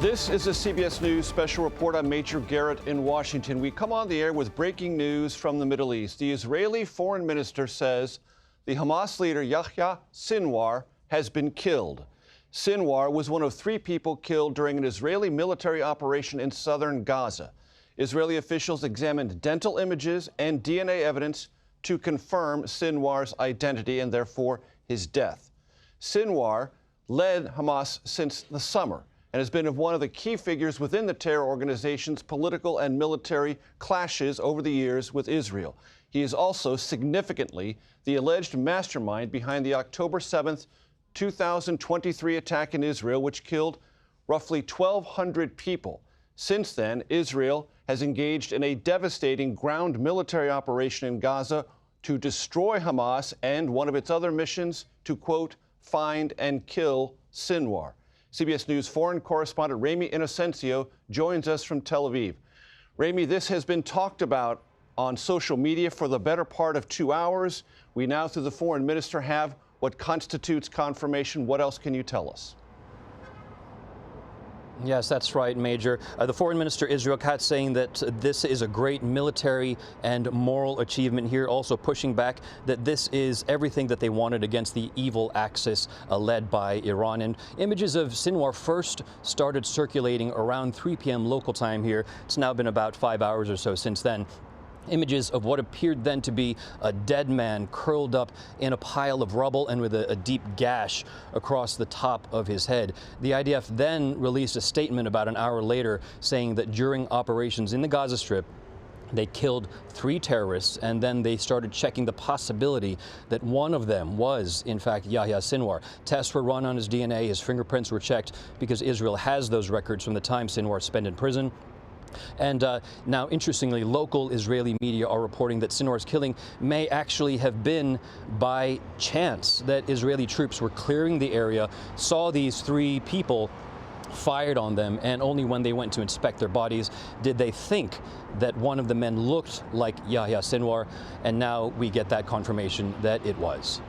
This is a CBS News special report. I'm Major Garrett in Washington. We come on the air with breaking news from the Middle East. The Israeli foreign minister says the Hamas leader Yahya Sinwar has been killed. Sinwar was one of 3 people killed during an Israeli military operation in southern Gaza. Israeli officials examined dental images and DNA evidence to confirm Sinwar's identity and therefore his death. Sinwar led Hamas since the summer and has been one of the key figures within the terror organization's political and military clashes over the years with Israel. He is also significantly the alleged mastermind behind the October 7th, 2023 attack in Israel, which killed roughly 1,200 people. Since then, Israel has engaged in a devastating ground military operation in Gaza to destroy Hamas and one of its other missions to, quote, find and kill Sinwar. CBS News foreign correspondent Ramy Inocencio joins us from Tel Aviv. Ramy, this has been talked about on social media for the better part of 2 hours. We now, through the foreign minister, have what constitutes confirmation. What else can you tell us? Yes, that's right, Major. The foreign minister, Israel Katz, saying that this is a great military and moral achievement here, also pushing back that this is everything that they wanted against the evil axis led by Iran. And images of Sinwar first started circulating around 3 p.m. local time here. It's now been about 5 hours or so since then. Images of what appeared then to be a dead man curled up in a pile of rubble and with a deep gash across the top of his head. The IDF then released a statement about an hour later saying that during operations in the Gaza Strip, they killed 3 terrorists, and then they started checking the possibility that one of them was, in fact, Yahya Sinwar. Tests were run on his DNA, his fingerprints were checked, because Israel has those records from the time Sinwar spent in prison. And now, interestingly, local Israeli media are reporting that Sinwar's killing may actually have been by chance, that Israeli troops were clearing the area, saw these 3 people, fired on them, and only when they went to inspect their bodies did they think that one of the men looked like Yahya Sinwar, and now we get that confirmation that it was.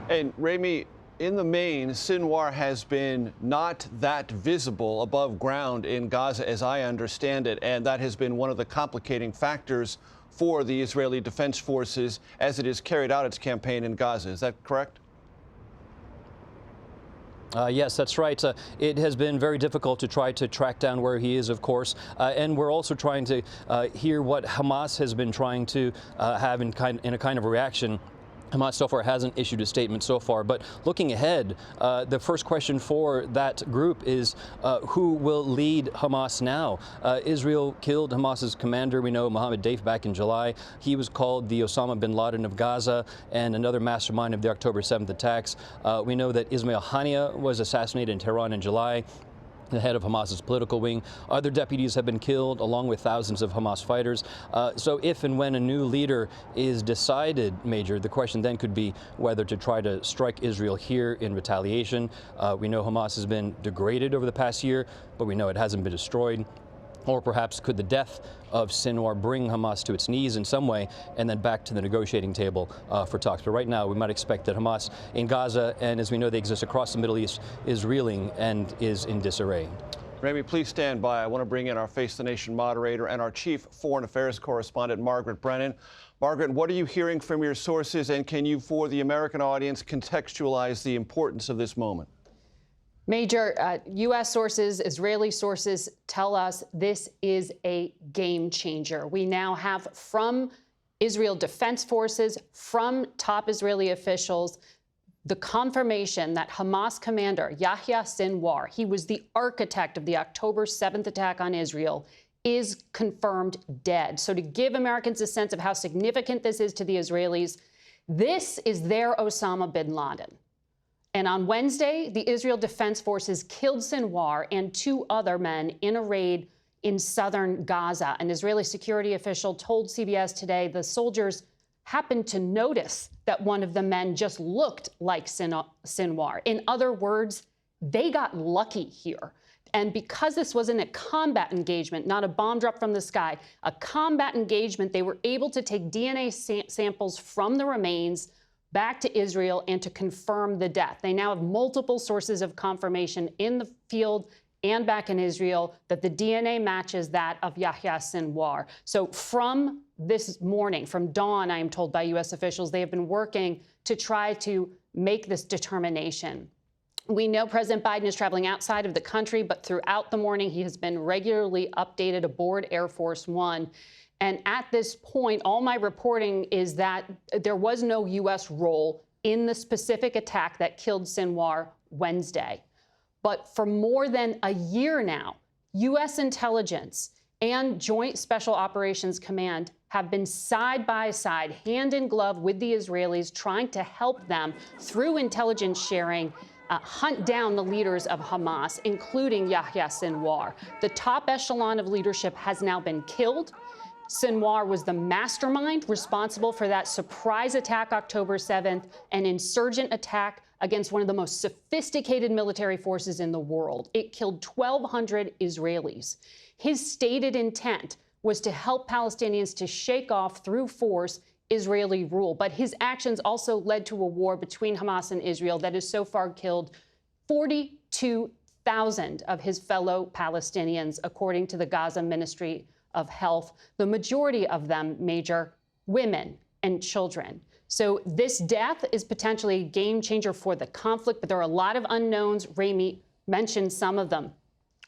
And Ramy, in the main, Sinwar has been not that visible above ground in Gaza, as I understand it, and that has been one of the complicating factors for the Israeli Defense Forces as it has carried out its campaign in Gaza. Is that correct? Yes, that's right. It has been very difficult to try to track down where he is, of course, and we're also trying to hear what Hamas has been trying to have in a kind of reaction. Hamas so far hasn't issued a statement so far, but looking ahead, the first question for that group is who will lead Hamas now? Israel killed Hamas's commander, we know, Mohammed Deif, back in July. He was called the Osama bin Laden of Gaza and another mastermind of the October 7th attacks. We know that Ismail Haniyeh was assassinated in Tehran in July, the head of Hamas's political wing. Other deputies have been killed, along with thousands of Hamas fighters. So if and when a new leader is decided, Major, the question then could be whether to try to strike Israel here in retaliation. We know Hamas has been degraded over the past year, but we know it hasn't been destroyed. Or perhaps could the death of Sinwar bring Hamas to its knees in some way and then back to the negotiating table for talks? But right now, we might expect that Hamas in Gaza, and as we know they exist across the Middle East, is reeling and is in disarray. Ramy, please stand by. I want to bring in our Face the Nation moderator and our chief foreign affairs correspondent, Margaret Brennan. Margaret, what are you hearing from your sources, and can you, for the American audience, contextualize the importance of this moment? Major, U.S. sources, Israeli sources tell us this is a game changer. We now have from Israel Defense Forces, from top Israeli officials, the confirmation that Hamas commander Yahya Sinwar, he was the architect of the October 7th attack on Israel, is confirmed dead. So to give Americans a sense of how significant this is to the Israelis, this is their Osama bin Laden. And on Wednesday, the Israel Defense Forces killed Sinwar and 2 other men in a raid in southern Gaza. An Israeli security official told CBS today the soldiers happened to notice that one of the men just looked like Sinwar. In other words, they got lucky here. And because this wasn't a combat engagement, not a bomb drop from the sky, a combat engagement, they were able to take DNA samples from the remains back to Israel and to confirm the death. They now have multiple sources of confirmation in the field and back in Israel that the DNA matches that of Yahya Sinwar. So from this morning, from dawn, I am told by U.S. officials, they have been working to try to make this determination. We know President Biden is traveling outside of the country, but throughout the morning, he has been regularly updated aboard Air Force One. And at this point, all my reporting is that there was no U.S. role in the specific attack that killed Sinwar Wednesday. But for more than a year now, U.S. intelligence and Joint Special Operations Command have been side by side, hand in glove with the Israelis, trying to help them through intelligence sharing hunt down the leaders of Hamas, including Yahya Sinwar. The top echelon of leadership has now been killed. Sinwar was the mastermind responsible for that surprise attack October 7th, an insurgent attack against one of the most sophisticated military forces in the world. It killed 1,200 Israelis. His stated intent was to help Palestinians to shake off through force Israeli rule. But his actions also led to a war between Hamas and Israel that has so far killed 42,000 of his fellow Palestinians, according to the Gaza Ministry of Health, the majority of them, Major, women and children. So this death is potentially a game changer for the conflict, but there are a lot of unknowns. Rami mentioned some of them.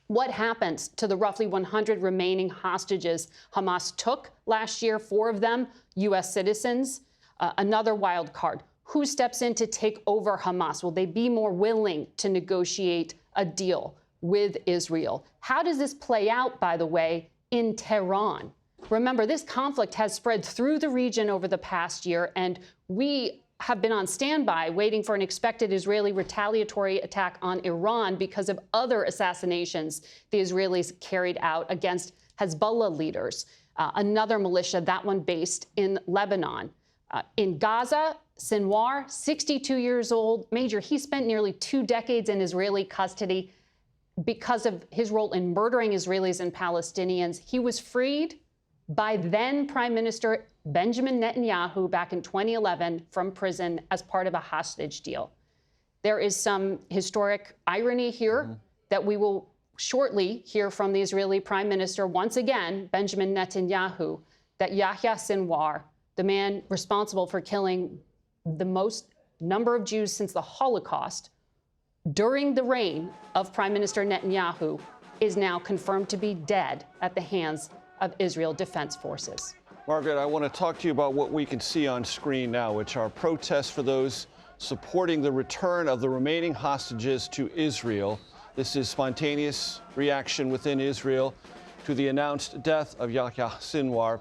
What happens to the roughly 100 remaining hostages Hamas took last year? 4 of them, U.S. citizens. Another wild card. Who steps in to take over Hamas? Will they be more willing to negotiate a deal with Israel? How does this play out, by the way, in Tehran? Remember, this conflict has spread through the region over the past year, and we have been on standby waiting for an expected Israeli retaliatory attack on Iran because of other assassinations the Israelis carried out against Hezbollah leaders, another militia, that one based in Lebanon. In Gaza, Sinwar, 62 years old, Major, he spent nearly 2 decades in Israeli custody because of his role in murdering Israelis and Palestinians. He was freed by then Prime Minister Benjamin Netanyahu back in 2011 from prison as part of a hostage deal. There is some historic irony here that we will shortly hear from the Israeli Prime Minister once again, Benjamin Netanyahu, that Yahya Sinwar, the man responsible for killing the most number of Jews since the Holocaust during the reign of Prime Minister Netanyahu, is now confirmed to be dead at the hands of Israel Defense Forces. Margaret, I want to talk to you about what we can see on screen now, which are protests for those supporting the return of the remaining hostages to Israel. This is spontaneous reaction within Israel to the announced death of Yahya Sinwar.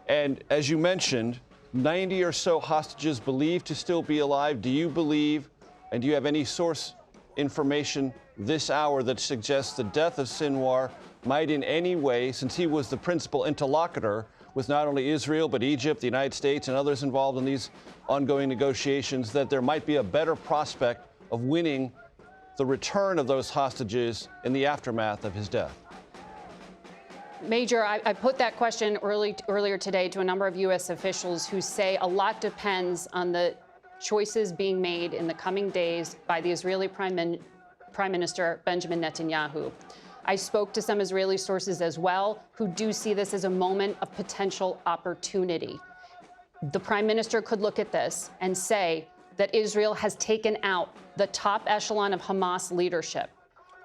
And as you mentioned, 90 or so hostages believed to still be alive. Do you believe, and do you have any source information this hour that suggests the death of Sinwar might in any way, since he was the principal interlocutor with not only Israel, but Egypt, the United States, and others involved in these ongoing negotiations, that there might be a better prospect of winning the return of those hostages in the aftermath of his death? Major, I put that question earlier today to a number of U.S. officials who say a lot depends on the choices being made in the coming days by the Israeli Prime Minister Benjamin Netanyahu. I spoke to some Israeli sources as well who do see this as a moment of potential opportunity. The Prime Minister could look at this and say that Israel has taken out the top echelon of Hamas leadership.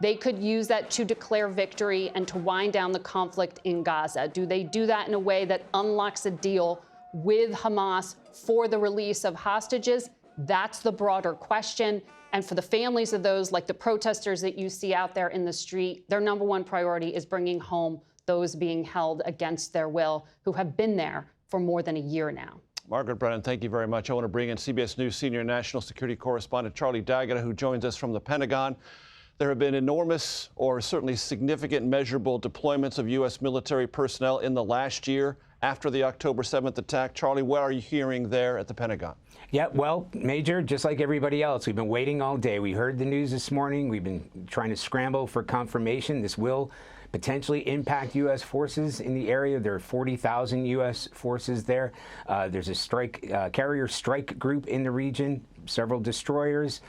They could use that to declare victory and to wind down the conflict in Gaza. Do they do that in a way that unlocks a deal with Hamas for the release of hostages? That's the broader question. And for the families of those, like the protesters that you see out there in the street, their number one priority is bringing home those being held against their will who have been there for more than a year now. Margaret Brennan, thank you very much. I want to bring in CBS News senior national security correspondent Charlie D'Agata, who joins us from the Pentagon. There have been enormous, or certainly significant, measurable deployments of U.S. military personnel in the last year after the October 7th attack. Charlie, what are you hearing there at the Pentagon? Yeah, well, Major, just like everybody else, we've been waiting all day. We heard the news this morning. We've been trying to scramble for confirmation. This will potentially impact U.S. forces in the area. There are 40,000 U.S. forces there. There's a carrier strike group in the region, several destroyers.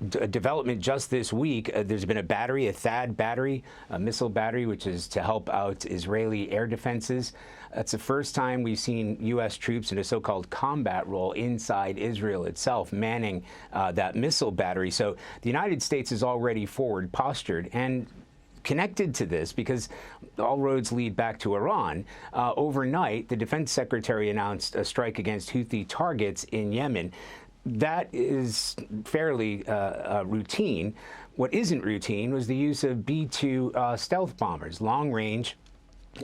a development just this week. There's been a battery, a THAAD battery, a missile battery, which is to help out Israeli air defenses. That's the first time we've seen U.S. troops in a so-called combat role inside Israel itself, manning that missile battery. So the United States is already forward postured. And connected to this, because all roads lead back to Iran, overnight, the defense secretary announced a strike against Houthi targets in Yemen. That is fairly routine. What isn't routine was the use of B-2 stealth bombers, long range,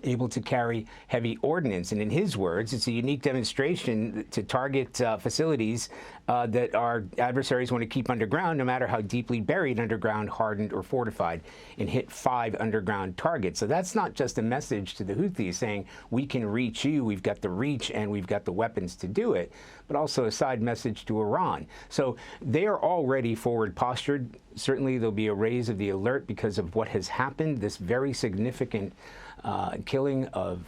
able to carry heavy ordnance. And in his words, it's a unique demonstration to target facilities that our adversaries want to keep underground, no matter how deeply buried underground, hardened, or fortified, and hit 5 underground targets. So that's not just a message to the Houthis saying, we can reach you, we've got the reach, and we've got the weapons to do it, but also a side message to Iran. So they are already forward postured. Certainly there'll be a raise of the alert because of what has happened, this very significant killing of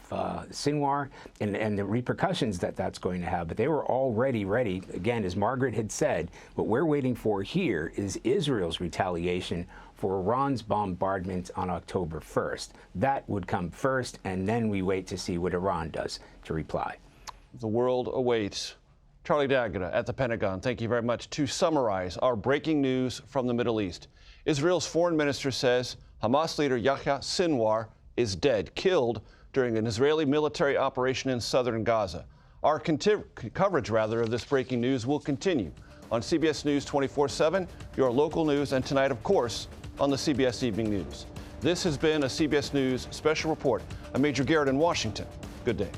Sinwar and the repercussions that that's going to have. But they were already ready. Again, as Margaret had said, what we're waiting for here is Israel's retaliation for Iran's bombardment on October 1st. That would come first, and then we wait to see what Iran does to reply. The world awaits. Charlie D'Agata at the Pentagon, thank you very much. To summarize our breaking news from the Middle East, Israel's foreign minister says Hamas leader Yahya Sinwar is dead, killed during an Israeli military operation in southern Gaza. Our coverage of this breaking news will continue on CBS News 24/7, your local news, and tonight, of course, on the CBS Evening News. This has been a CBS News special report. I'm Major Garrett in Washington. Good day.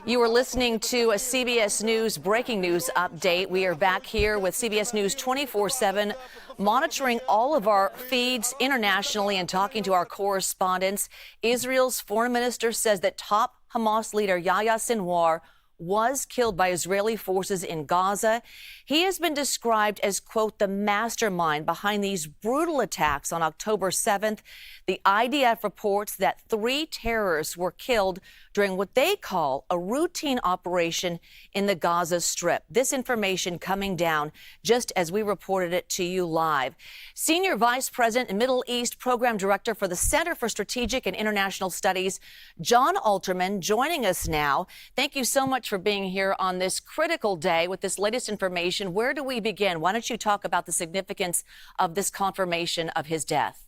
You are listening to a CBS News breaking news update. We are back here with CBS News 24/7, monitoring all of our feeds internationally and talking to our correspondents. Israel's foreign minister says that top Hamas leader Yahya Sinwar was killed by Israeli forces in Gaza. He has been described as, quote, the mastermind behind these brutal attacks on October 7th. The IDF reports that 3 terrorists were killed during what they call a routine operation in the Gaza Strip. This information coming down just as we reported it to you live. Senior Vice President and Middle East Program Director for the Center for Strategic and International Studies, John Alterman, joining us now. Thank you so much for being here on this critical day with this latest information. Where do we begin? Why don't you talk about the significance of this confirmation of his death?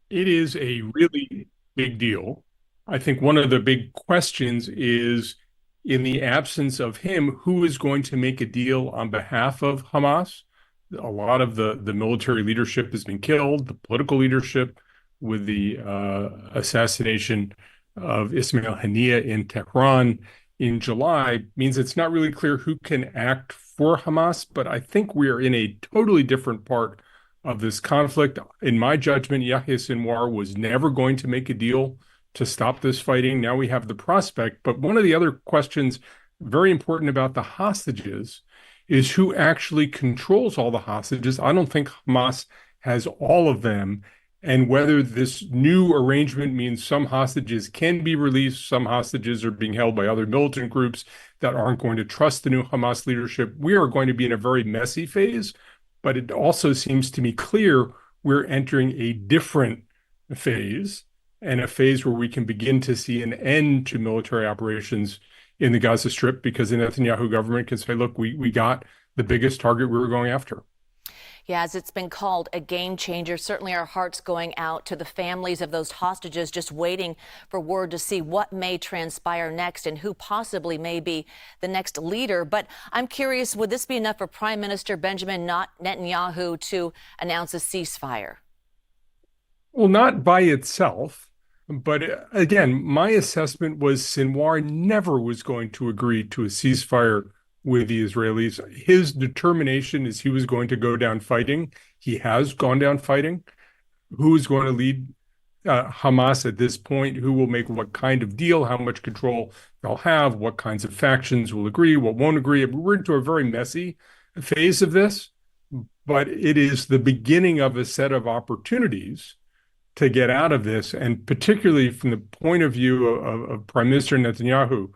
It is a really big deal. I think one of the big questions is, in the absence of him, who is going to make a deal on behalf of Hamas? A lot of the military leadership has been killed, the political leadership with the assassination of Ismail Haniyeh in Tehran in July means it's not really clear who can act for Hamas, but I think we are in a totally different part of this conflict. In my judgment, Yahya Sinwar was never going to make a deal to stop this fighting. Now we have the prospect. But one of the other questions very important about the hostages is who actually controls all the hostages. I don't think Hamas has all of them. And whether this new arrangement means some hostages can be released, some hostages are being held by other militant groups that aren't going to trust the new Hamas leadership. We are going to be in a very messy phase, but it also seems to me clear we're entering a different phase, and a phase where we can begin to see an end to military operations in the Gaza Strip, because the Netanyahu government can say, look, we got the biggest target we were going after. Yeah, as it's been called a game changer, certainly our hearts going out to the families of those hostages, just waiting for word to see what may transpire next and who possibly may be the next leader. But I'm curious, would this be enough for Prime Minister Benjamin Netanyahu to announce a ceasefire? Well, not by itself. But again, my assessment was Sinwar never was going to agree to a ceasefire with the Israelis. His determination is he was going to go down fighting. He has gone down fighting. Who is going to lead Hamas at this point? Who will make what kind of deal? How much control they'll have? What kinds of factions will agree? What won't agree? We're into a very messy phase of this. but it is the beginning of a set of opportunities to get out of this, and particularly from the point of view of Prime Minister Netanyahu,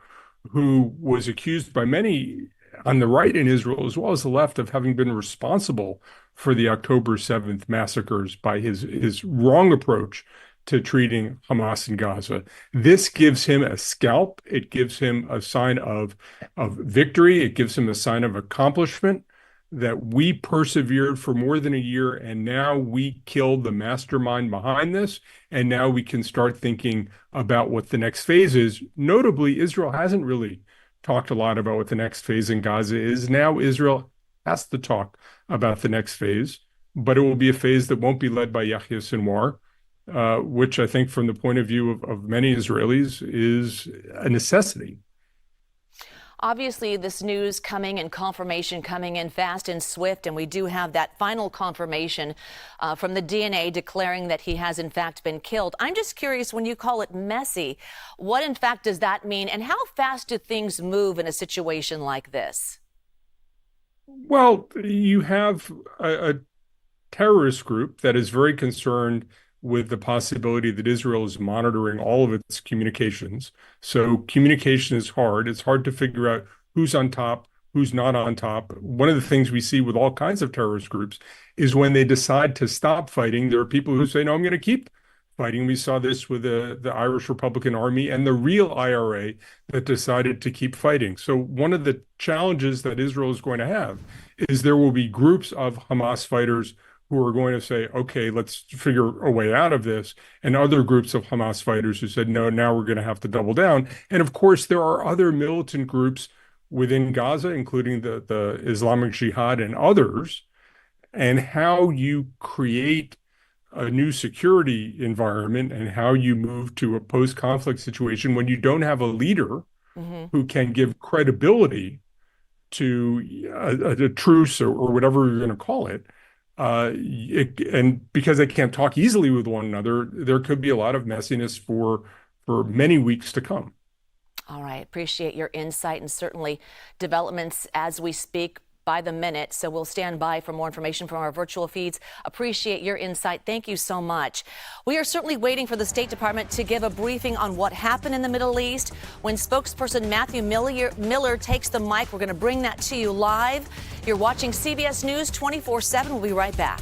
who was accused by many on the right in Israel as well as the left of having been responsible for the October 7th massacres by his wrong approach to treating Hamas in Gaza. This gives him a scalp. It gives him a sign of victory. It gives him a sign of accomplishment, that we persevered for more than a year, and now we killed the mastermind behind this, and now we can start thinking about what the next phase is. Notably, Israel hasn't really talked a lot about what the next phase in Gaza is. Now Israel has to talk about the next phase, but it will be a phase that won't be led by Yahya Sinwar, which I think from the point of view of many Israelis is a necessity. Obviously, this news coming and confirmation coming in fast and swift, and we do have that final confirmation from the DNA declaring that he has in fact been killed. I'm just curious, when you call it messy, what in fact does that mean, and how fast do things move in a situation like this? Well, you have a terrorist group that is very concerned with the possibility that Israel is monitoring all of its communications. So communication is hard. It's hard to figure out who's on top, who's not on top. One of the things we see with all kinds of terrorist groups is when they decide to stop fighting, there are people who say, no, I'm going to keep fighting. We saw this with the Irish Republican Army and the real IRA that decided to keep fighting. So one of the challenges that Israel is going to have is there will be groups of Hamas fighters who are going to say, okay, let's figure a way out of this, and other groups of Hamas fighters who said, no, now we're going to have to double down. And of course, there are other militant groups within Gaza, including the Islamic Jihad and others, and how you create a new security environment and how you move to a post-conflict situation when you don't have a leader who can give credibility to a truce or whatever you're going to call it. And because they can't talk easily with one another, there could be a lot of messiness for many weeks to come. All right. Appreciate your insight, and certainly developments as we speak by the minute. So we'll stand by for more information from our virtual feeds. Appreciate your insight. Thank you so much. We are certainly waiting for the State Department to give a briefing on what happened in the Middle East. When spokesperson Matthew Miller takes the mic, we're going to bring that to you live. You're watching CBS News 24/7. We'll be right back.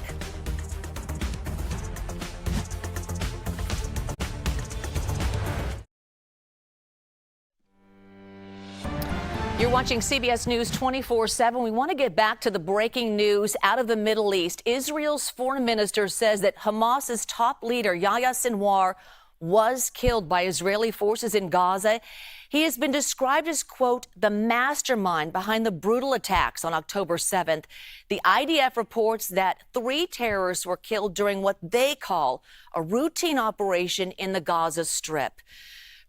You're watching CBS News 24/7. We want to get back to the breaking news out of the Middle East. Israel's foreign minister says that Hamas's top leader, Yahya Sinwar, was killed by Israeli forces in Gaza. He has been described as, quote, the mastermind behind the brutal attacks on October 7th. The IDF reports that 3 terrorists were killed during what they call a routine operation in the Gaza Strip.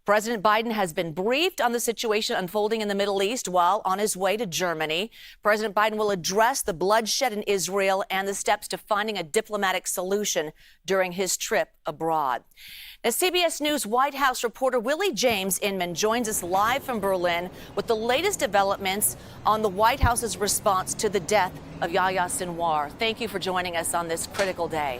President Biden has been briefed on the situation unfolding in the Middle East while on his way to Germany. President Biden will address the bloodshed in Israel and the steps to finding a diplomatic solution during his trip abroad. Now, CBS News White House reporter Willie James Inman joins us live from Berlin with the latest developments on the White House's response to the death of Yahya Sinwar. Thank you for joining us on this critical day.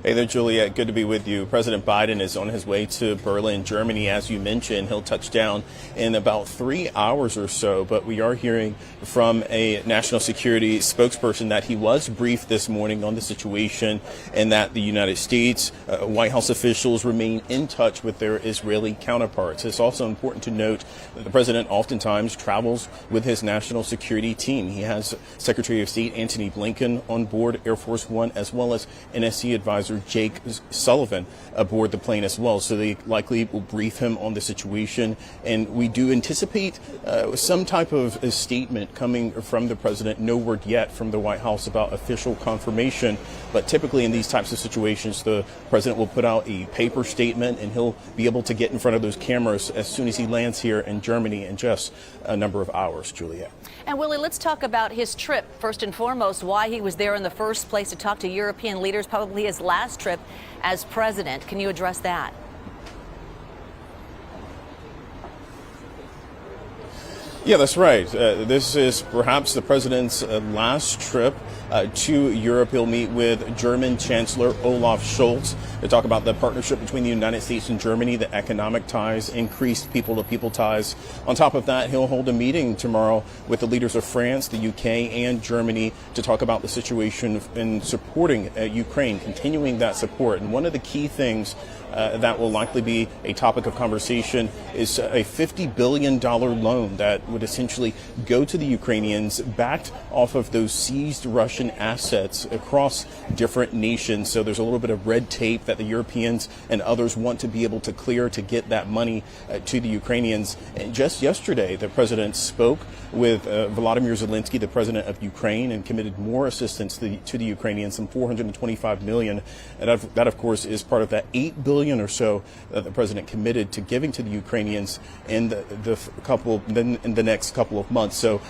Hey there, Juliet. Good to be with you. President Biden is on his way to Berlin, Germany. As you mentioned, he'll touch down in about 3 hours or so. But we are hearing from a national security spokesperson that he was briefed this morning on the situation and that the United States White House officials remain in touch with their Israeli counterparts. It's also important to note that the president oftentimes travels with his national security team. He has Secretary of State Antony Blinken on board Air Force One, as well as NSC advisor Jake Sullivan aboard the plane as well. So they likely will brief him on the situation. And we do anticipate some type of a statement coming from the president. No word yet from the White House about official confirmation. But typically in these types of situations, the president will put out a paper statement and he'll be able to get in front of those cameras as soon as he lands here in Germany in just a number of hours, Juliet. And Willie, let's talk about his trip. First and foremost, why he was there in the first place to talk to European leaders, probably his last trip as president. Can you address that? Yeah, that's right. This is perhaps the president's last trip to Europe. He'll meet with German Chancellor Olaf Scholz to talk about the partnership between the United States and Germany, the economic ties, increased people-to-people ties. On top of that, he'll hold a meeting tomorrow with the leaders of France, the UK, and Germany to talk about the situation in supporting Ukraine, continuing that support. And one of the key things that will likely be a topic of conversation is a $50 billion loan that would essentially go to the Ukrainians backed off of those seized Russian assets across different nations. So there's a little bit of red tape that the Europeans and others want to be able to clear to get that money to the Ukrainians. And just yesterday, the president spoke with Volodymyr Zelensky, the president of Ukraine, and committed more assistance to the Ukrainians, some $425 million. And that, of course, is part of that $8 billion or so that the president committed to giving to the Ukrainians in the next couple of months. So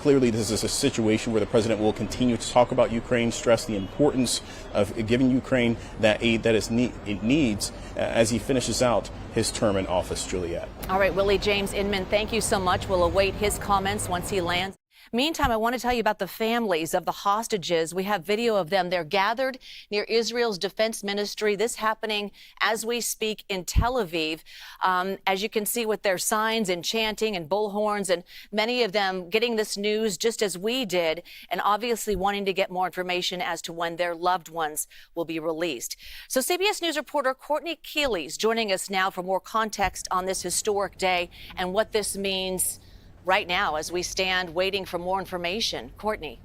clearly, this is a situation where the president will continue to talk about Ukraine, stress the importance of giving Ukraine that aid that it needs as he finishes out his term in office. Juliet. All right, Willie James Inman, thank you so much. We'll await his comments once he lands. Meantime, I want to tell you about the families of the hostages. We have video of them. They're gathered near Israel's defense ministry. This happening as we speak in Tel Aviv. As you can see with their signs and chanting and bullhorns, and many of them getting this news just as we did, and obviously wanting to get more information as to when their loved ones will be released. So CBS News reporter Courtney Keeley's joining us now for more context on this historic day and what this means right now as we stand waiting for more information. Courtney.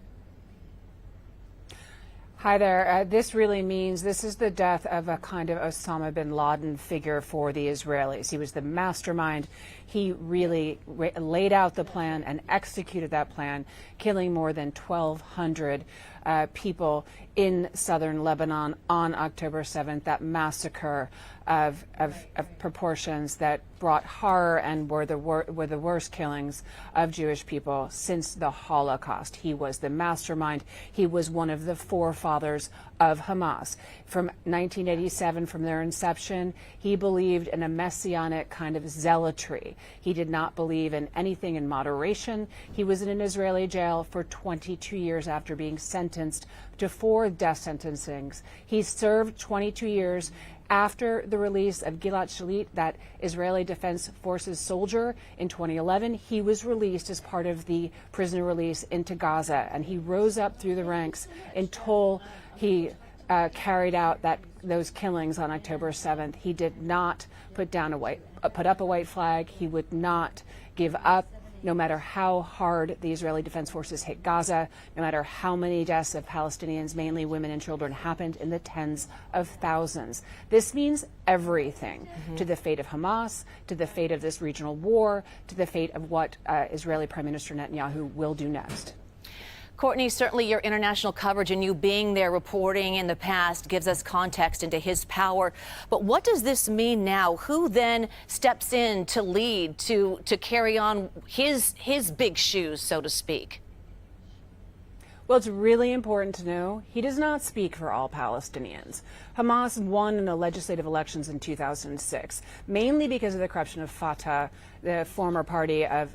Hi there. This really means this is the death of a kind of Osama bin Laden figure for the Israelis. He was the mastermind. He really laid out the plan and executed that plan, killing more than 1,200 people in southern Lebanon on October 7th, that massacre of proportions that brought horror and were the worst killings of Jewish people since the Holocaust. He was the mastermind. He was one of the forefathers of Hamas. From 1987, from their inception, he believed in a messianic kind of zealotry. He did not believe in anything in moderation. He was in an Israeli jail for 22 years after being sentenced to 4 death sentencings. He served 22 years after the release of Gilad Shalit, that Israeli Defense Forces soldier, in 2011. He was released as part of the prisoner release into Gaza, and he rose up through the ranks until he carried out those killings on October 7th. He did not put up a white flag. He would not give up, no matter how hard the Israeli Defense Forces hit Gaza, no matter how many deaths of Palestinians, mainly women and children, happened in the tens of thousands. This means everything to the fate of Hamas, to the fate of this regional war, to the fate of what Israeli Prime Minister Netanyahu will do next. Courtney, certainly your international coverage and you being there reporting in the past gives us context into his power. But what does this mean now? Who then steps in to lead, to carry on his big shoes, so to speak? Well, it's really important to know he does not speak for all Palestinians. Hamas won in the legislative elections in 2006, mainly because of the corruption of Fatah, the former party of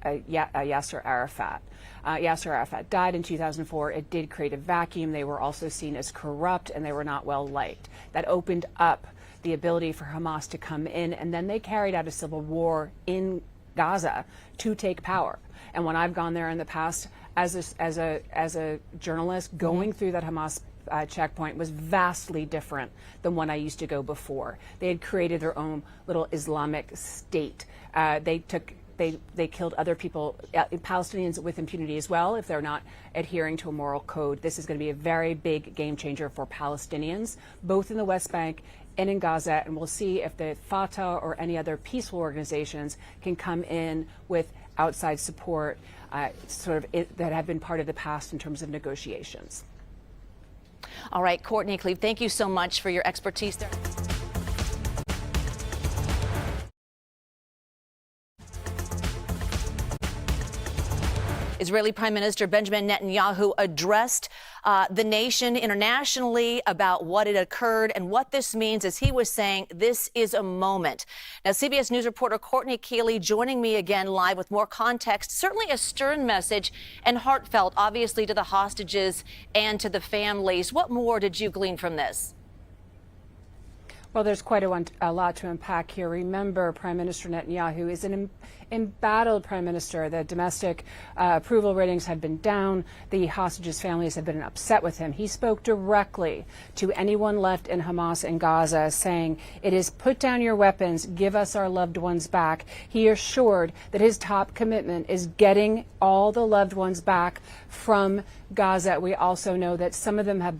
Yasser Arafat. Yasser Arafat died in 2004. It did create a vacuum. They were also seen as corrupt, and they were not well liked. That opened up the ability for Hamas to come in, and then they carried out a civil war in Gaza to take power. And when I've gone there in the past as a journalist, going through that Hamas checkpoint was vastly different than when I used to go before. They had created their own little Islamic state. They killed other people, Palestinians, with impunity as well, if they're not adhering to a moral code. This is going to be a very big game changer for Palestinians, both in the West Bank and in Gaza. And we'll see if the Fatah or any other peaceful organizations can come in with outside support that have been part of the past in terms of negotiations. All right, Courtney Cleve, thank you so much for your expertise there. Israeli Prime Minister Benjamin Netanyahu addressed the nation internationally about what had occurred and what this means, as he was saying, this is a moment. Now, CBS News reporter Courtney Keeley joining me again live with more context, certainly a stern message and heartfelt, obviously, to the hostages and to the families. What more did you glean from this? Well, there's quite a lot to unpack here. Remember, Prime Minister Netanyahu is an embattled prime minister. The domestic approval ratings had been down. The hostages' families have been upset with him. He spoke directly to anyone left in Hamas in Gaza, saying, "It is put down your weapons, give us our loved ones back." He assured that his top commitment is getting all the loved ones back from Gaza. We also know that some of them have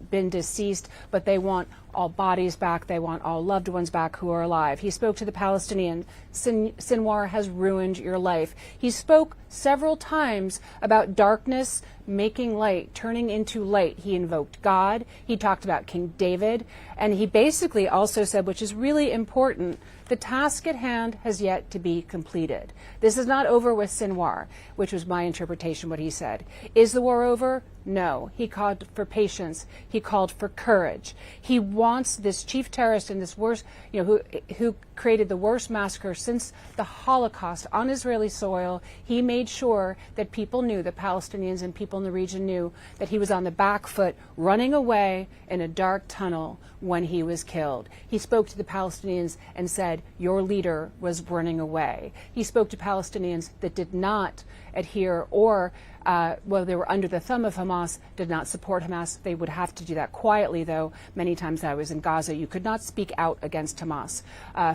been deceased, but they want all bodies back. They want all loved ones back who are alive. He spoke to the Palestinian. Sinwar has ruined your life. He spoke several times about darkness making light, turning into light. He invoked God. He talked about King David. And he basically also said, which is really important, the task at hand has yet to be completed. This is not over with Sinwar, which was my interpretation, what he said. Is the war over? No. He called for patience. He called for courage. He wants this chief terrorist and this worst, who created the worst massacre since the Holocaust on Israeli soil. He made sure that people knew, the Palestinians and people in the region knew, that he was on the back foot, running away in a dark tunnel when he was killed. He spoke to the Palestinians and said, your leader was running away. He spoke to Palestinians that did not adhere or they were under the thumb of Hamas, did not support Hamas. They would have to do that quietly, though. Many times I was in Gaza, you could not speak out against Hamas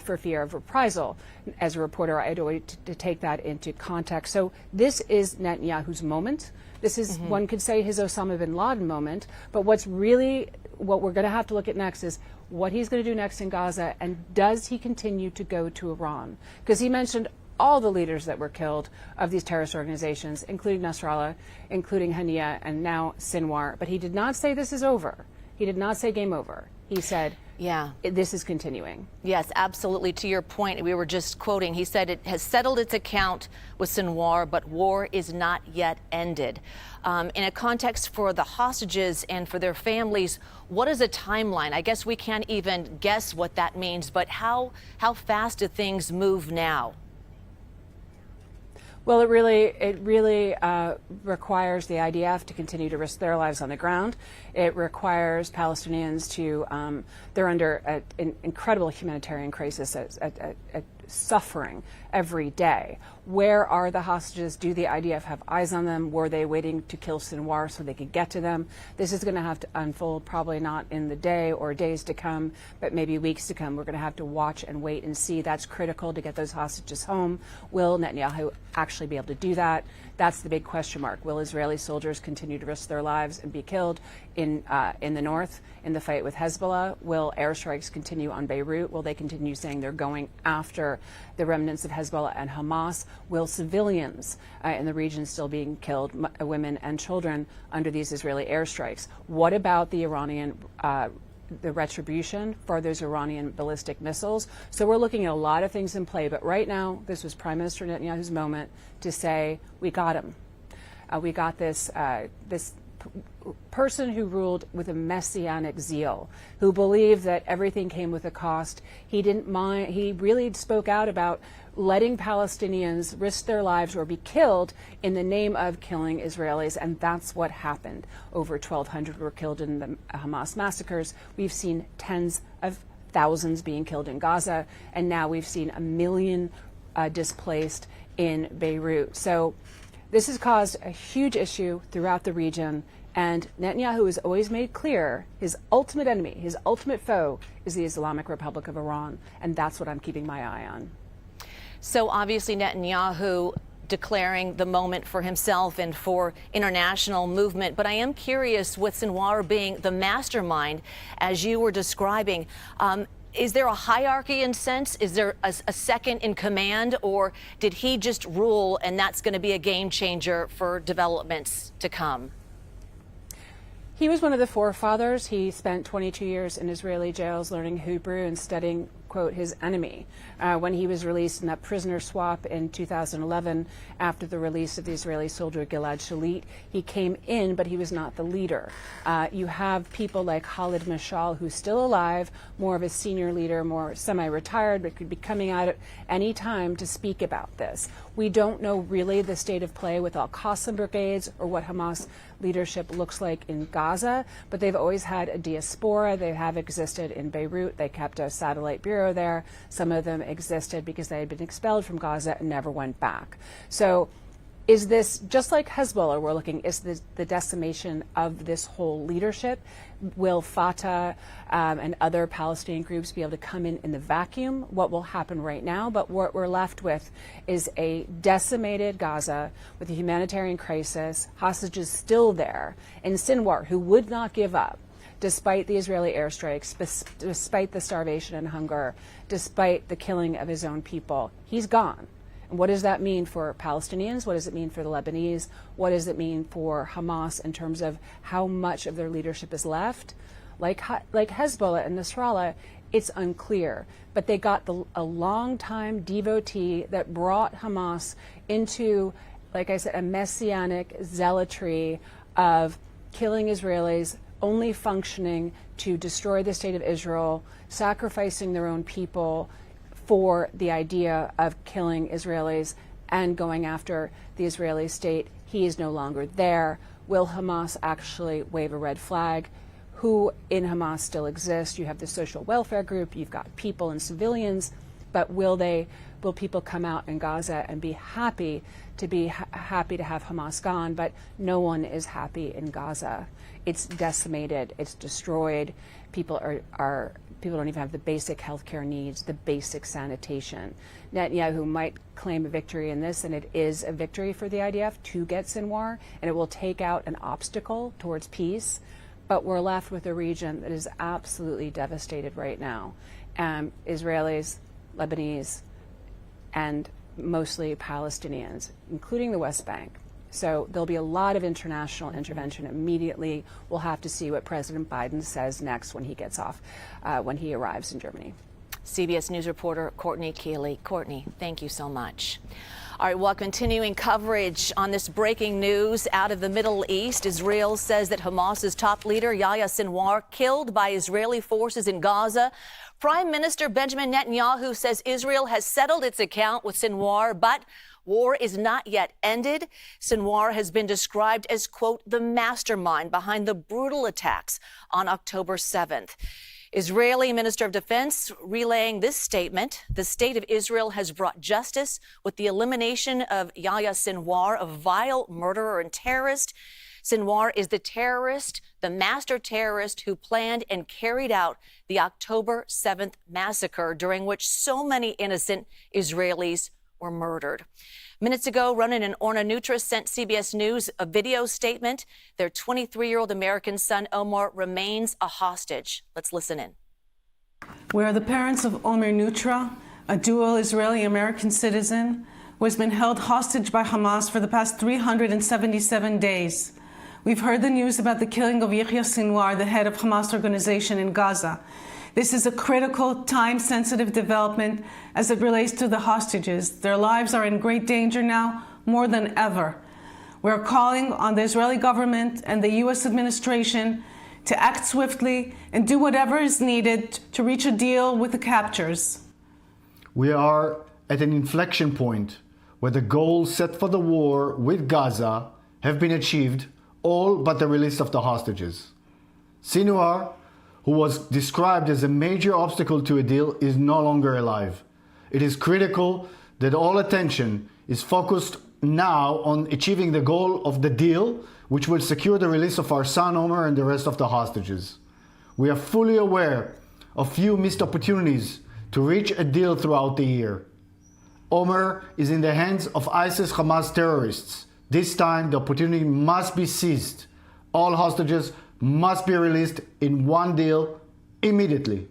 for fear of reprisal. As a reporter, I had always to take that into context. So this is Netanyahu's moment. This is, one could say, his Osama bin Laden moment. But what we're going to have to look at next is what he's going to do next in Gaza, and does he continue to go to Iran? Because he mentioned all the leaders that were killed of these terrorist organizations, including Nasrallah, including Hania, and now Sinwar. But he did not say this is over. He did not say game over. He said, this is continuing. Yes, absolutely. To your point, we were just quoting, he said it has settled its account with Sinwar, but war is not yet ended. In a context for the hostages and for their families, what is a timeline? I guess we can't even guess what that means, but how fast do things move now? Well, it really requires the IDF to continue to risk their lives on the ground. It requires Palestinians to, they're under an incredible humanitarian crisis, suffering every day. Where are the hostages? Do the IDF have eyes on them? Were they waiting to kill Sinwar so they could get to them? This is going to have to unfold, probably not in the day or days to come, but maybe weeks to come. We're going to have to watch and wait and see. That's critical to get those hostages home. Will Netanyahu actually be able to do that? That's the big question mark. Will Israeli soldiers continue to risk their lives and be killed in the north in the fight with Hezbollah? Will airstrikes continue on Beirut? Will they continue saying they're going after the remnants of Hezbollah and Hamas? Will civilians in the region still being killed, women and children, under these Israeli airstrikes? What about the Iranian the retribution for those Iranian ballistic missiles? So we're looking at a lot of things in play. But right now, this was Prime Minister Netanyahu's moment to say, we got him. We got this person who ruled with a messianic zeal, who believed that everything came with a cost. He didn't mind. He really spoke out about letting Palestinians risk their lives or be killed in the name of killing Israelis, and that's what happened. Over 1,200 were killed in the Hamas massacres. We've seen tens of thousands being killed in Gaza, and now we've seen 1 million displaced in Beirut. So this has caused a huge issue throughout the region, and Netanyahu has always made clear his ultimate enemy, his ultimate foe, is the Islamic Republic of Iran, and that's what I'm keeping my eye on. So obviously Netanyahu declaring the moment for himself and for international movement. But I am curious, with Sinwar being the mastermind, as you were describing, is there a hierarchy in sense? Is there a second in command, or did he just rule and that's going to be a game changer for developments to come? He was one of the forefathers. He spent 22 years in Israeli jails learning Hebrew and studying quote, his enemy. When he was released in that prisoner swap in 2011, after the release of the Israeli soldier Gilad Shalit, he came in, but he was not the leader. You have people like Khalid Mashal, who's still alive, more of a senior leader, more semi-retired, but could be coming out at any time to speak about this. We don't know really the state of play with Al-Qassam brigades or what Hamas leadership looks like in Gaza, but they've always had a diaspora. They have existed in Beirut. They kept a satellite bureau there. Some of them existed because they had been expelled from Gaza and never went back. So is this, just like Hezbollah, we're looking, is this the decimation of this whole leadership? Will Fatah and other Palestinian groups be able to come in the vacuum? What will happen right now? But what we're left with is a decimated Gaza with a humanitarian crisis, hostages still there, and Sinwar, who would not give up despite the Israeli airstrikes, despite the starvation and hunger, despite the killing of his own people. He's gone. And what does that mean for Palestinians? What does it mean for the Lebanese? What does it mean for Hamas in terms of how much of their leadership is left? Like Hezbollah and Nasrallah, it's unclear. But they got a long-time devotee that brought Hamas into, like I said, a messianic zealotry of killing Israelis, only functioning to destroy the state of Israel, sacrificing their own people for the idea of killing Israelis and going after the Israeli state. He is no longer there. Will Hamas actually wave a red flag? Who in Hamas still exists? You have the social welfare group, you've got people and civilians, but will people come out in Gaza and be happy to have Hamas gone? But no one is happy in Gaza. It's decimated, it's destroyed. People don't even have the basic healthcare needs, the basic sanitation. Netanyahu might claim a victory in this, and it is a victory for the IDF to get Sinwar, and it will take out an obstacle towards peace. But we're left with a region that is absolutely devastated right now. Israelis, Lebanese, and mostly Palestinians, including the West Bank. So there'll be a lot of international intervention immediately. We'll have to see what President Biden says next when he gets off, when he arrives in Germany. CBS News reporter Courtney Keeley. Courtney, thank you so much. All right, well, continuing coverage on this breaking news out of the Middle East. Israel says that Hamas's top leader, Yahya Sinwar, killed by Israeli forces in Gaza. Prime Minister Benjamin Netanyahu says Israel has settled its account with Sinwar, but war is not yet ended. Sinwar has been described as, quote, the mastermind behind the brutal attacks on October 7th. Israeli Minister of Defense relaying this statement: the state of Israel has brought justice with the elimination of Yahya Sinwar, a vile murderer and terrorist. Sinwar is the terrorist, the master terrorist who planned and carried out the October 7th massacre, during which so many innocent Israelis were murdered. Minutes ago, Ronan and Orna Nutra sent CBS News a video statement. Their 23-year-old American son, Omar, remains a hostage. Let's listen in. We are the parents of Omer Nutra, a dual Israeli-American citizen who has been held hostage by Hamas for the past 377 days. We've heard the news about the killing of Yahya Sinwar, the head of Hamas organization in Gaza. This is a critical, time-sensitive development as it relates to the hostages. Their lives are in great danger now, more than ever. We're calling on the Israeli government and the U.S. administration to act swiftly and do whatever is needed to reach a deal with the captors. We are at an inflection point where the goals set for the war with Gaza have been achieved, all but the release of the hostages. Sinwar, who was described as a major obstacle to a deal, is no longer alive. It is critical that all attention is focused now on achieving the goal of the deal, which will secure the release of our son Omer and the rest of the hostages. We are fully aware of few missed opportunities to reach a deal throughout the year. Omer is in the hands of ISIS Hamas terrorists. This time, the opportunity must be seized. All hostages must be released in one deal immediately.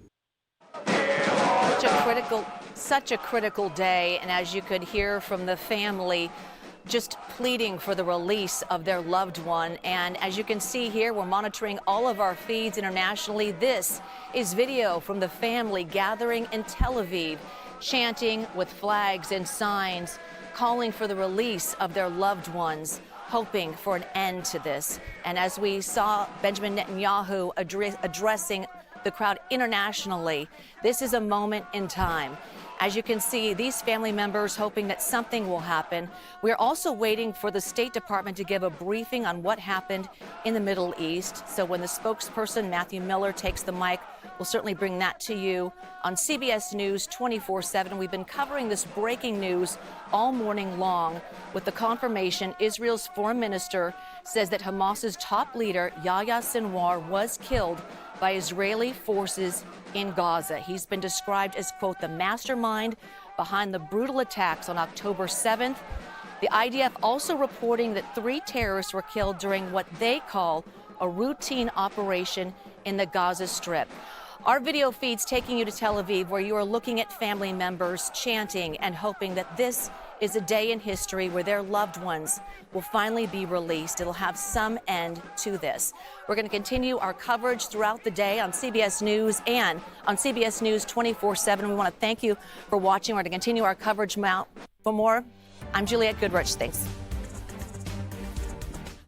Such a critical day, and as you could hear from the family, just pleading for the release of their loved one. And as you can see here, we're monitoring all of our feeds internationally. This is video from the family gathering in Tel Aviv, chanting with flags and signs, calling for the release of their loved ones, hoping for an end to this. And as we saw Benjamin Netanyahu addressing the crowd internationally, this is a moment in time. As you can see, these family members hoping that something will happen. We're also waiting for the State Department to give a briefing on what happened in the Middle East. So when the spokesperson, Matthew Miller, takes the mic, we'll certainly bring that to you on CBS News 24/7. We've been covering this breaking news all morning long with the confirmation Israel's foreign minister says that Hamas's top leader, Yahya Sinwar, was killed by Israeli forces in Gaza. He's been described as, quote, the mastermind behind the brutal attacks on October 7th. The IDF also reporting that 3 terrorists were killed during what they call a routine operation in the Gaza Strip. Our video feeds taking you to Tel Aviv, where you are looking at family members chanting and hoping that this is a day in history where their loved ones will finally be released. It'll have some end to this. We're going to continue our coverage throughout the day on CBS News and on CBS News 24/7. We want to thank you for watching. We're going to continue our coverage. For more, I'm Juliette Goodrich. Thanks.